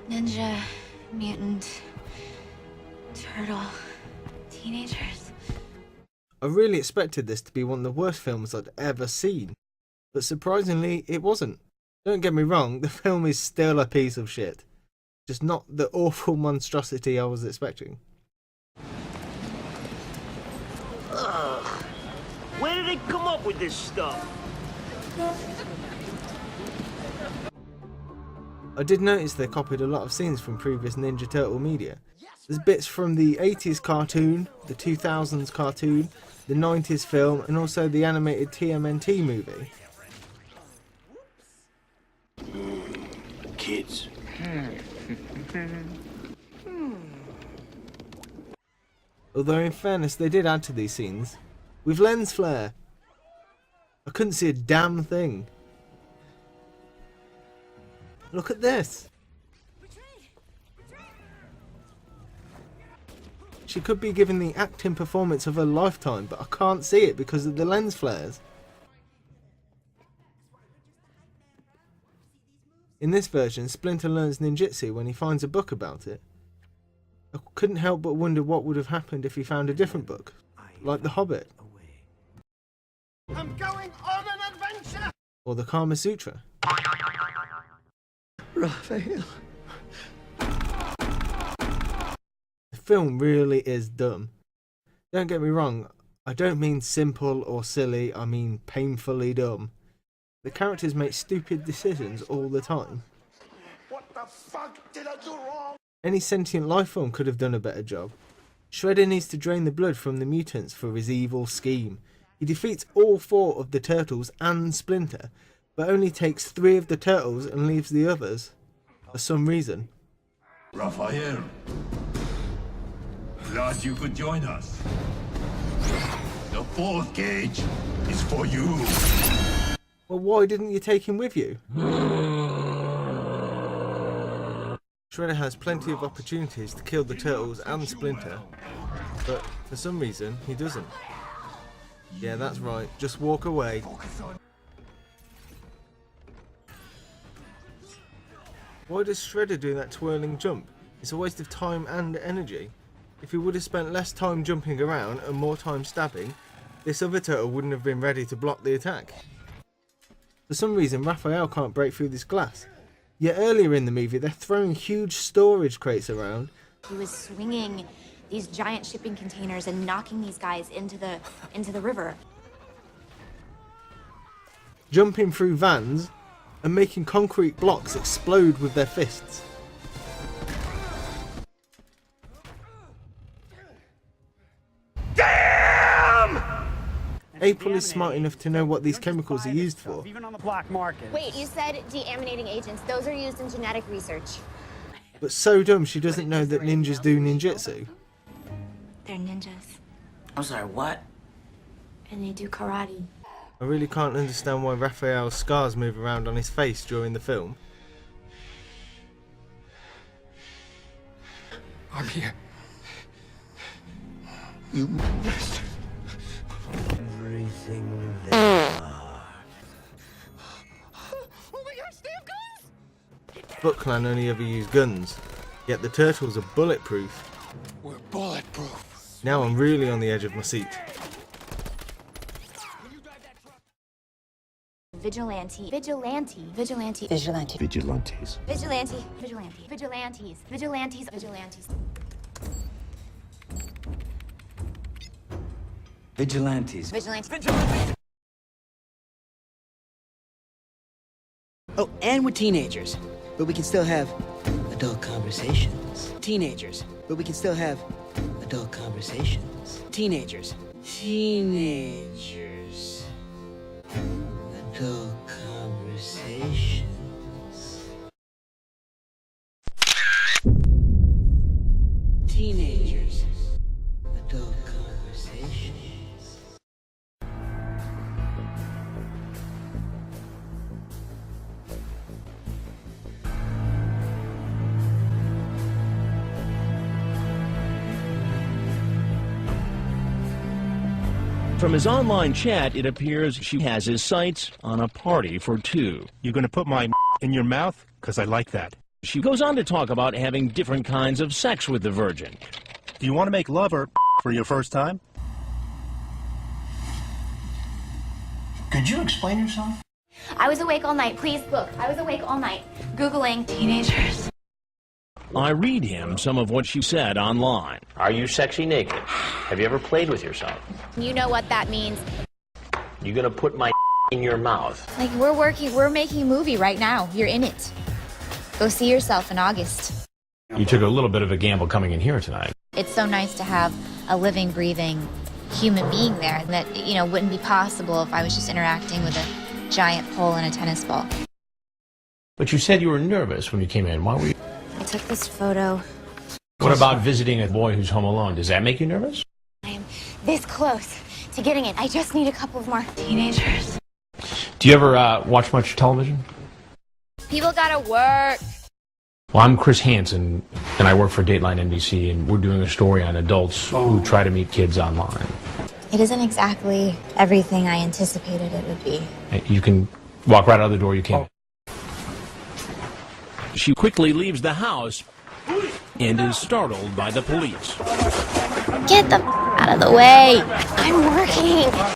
Ninja, mutant, turtle, teenagers. I really expected this to be one of the worst films I'd ever seen, but surprisingly it wasn't. Don't get me wrong, the film is still a piece of shit. Just not the awful monstrosity I was expecting. Ugh. Where did they come up with this stuff? I did notice they copied a lot of scenes from previous Ninja Turtle media. There's bits from the 80s cartoon, the 2000s cartoon, the 90s film, and also the animated TMNT movie. Kids. Although in fairness they did add to these scenes, with lens flare. I couldn't see a damn thing. Look at this. She could be given the acting performance of her lifetime, but I can't see it because of the lens flares. In this version, Splinter learns ninjutsu when he finds a book about it. I couldn't help but wonder what would have happened if he found a different book, like The Hobbit. I'm going on an adventure! Or the Kama Sutra. Raphael. The film really is dumb. Don't get me wrong, I don't mean simple or silly, I mean painfully dumb. The characters make stupid decisions all the time. What the fuck did I do wrong? Any sentient life form could have done a better job. Shredder needs to drain the blood from the mutants for his evil scheme. He defeats all 4 of the turtles and Splinter, but only takes 3 of the turtles and leaves the others, for some reason. Raphael, glad you could join us. The 4th cage is for you. Well, why didn't you take him with you? Shredder has plenty of opportunities to kill the turtles and Splinter, but for some reason he doesn't. Yeah, that's right, just walk away. Why does Shredder do that twirling jump? It's a waste of time and energy. If he would have spent less time jumping around and more time stabbing, this other turtle wouldn't have been ready to block the attack. For some reason, Raphael can't break through this glass. Yet earlier in the movie, they're throwing huge storage crates around. He was swinging these giant shipping containers and knocking these guys into the river. Jumping through vans and making concrete blocks explode with their fists. April is smart enough to know what these chemicals are used for. Even on the black market. Wait, you said deaminating agents. Those are used in genetic research. But so dumb she doesn't know that ninjas do ninjutsu. They're ninjas. I'm sorry, what? And they do karate. I really can't understand why Raphael's scars move around on his face during the film. I'm here. You must. Everything they are. Oh my gosh, they have guns! Foot Clan only ever use guns, yet the turtles are bulletproof. We're bulletproof. Now I'm really on the edge of my seat. Vigilante. Vigilante. Vigilante. Vigilante. Vigilantes. Vigilante. Vigilante. Vigilantes. Vigilantes. Vigilantes. Vigilantes. Vigilantes. Oh, and we're teenagers, but we can still have adult conversations. Teenagers, but we can still have adult conversations. Teenagers. Teenagers. Adult conversations. Teenagers. Adult conversations. From his online chat, it appears she has his sights on a party for two. You gonna put my in your mouth? Because I like that. She goes on to talk about having different kinds of sex with the virgin. Do you want to make love or for your first time? Could you explain yourself? I was awake all night. Please look. I was awake all night. Googling teenagers. I read him some of what she said online. Are you sexy naked? Have you ever played with yourself? You know what that means. You gonna put my in your mouth? Like, we're making a movie right now. You're in it. Go see yourself in August. You took a little bit of a gamble coming in here tonight. It's so nice to have a living, breathing human being there that, you know, wouldn't be possible if I was just interacting with a giant pole and a tennis ball. But you said you were nervous when you came in. Why were you? I took this photo. What about visiting a boy who's home alone? Does that make you nervous? I am this close to getting it. I just need a couple of more teenagers. Do you ever watch much television? People gotta work. Well, I'm Chris Hansen, and I work for Dateline NBC, and we're doing a story on adults who try to meet kids online. It isn't exactly everything I anticipated it would be. You can walk right out the door you came. She quickly leaves the house and is startled by the police. Get them out of the way. I'm working.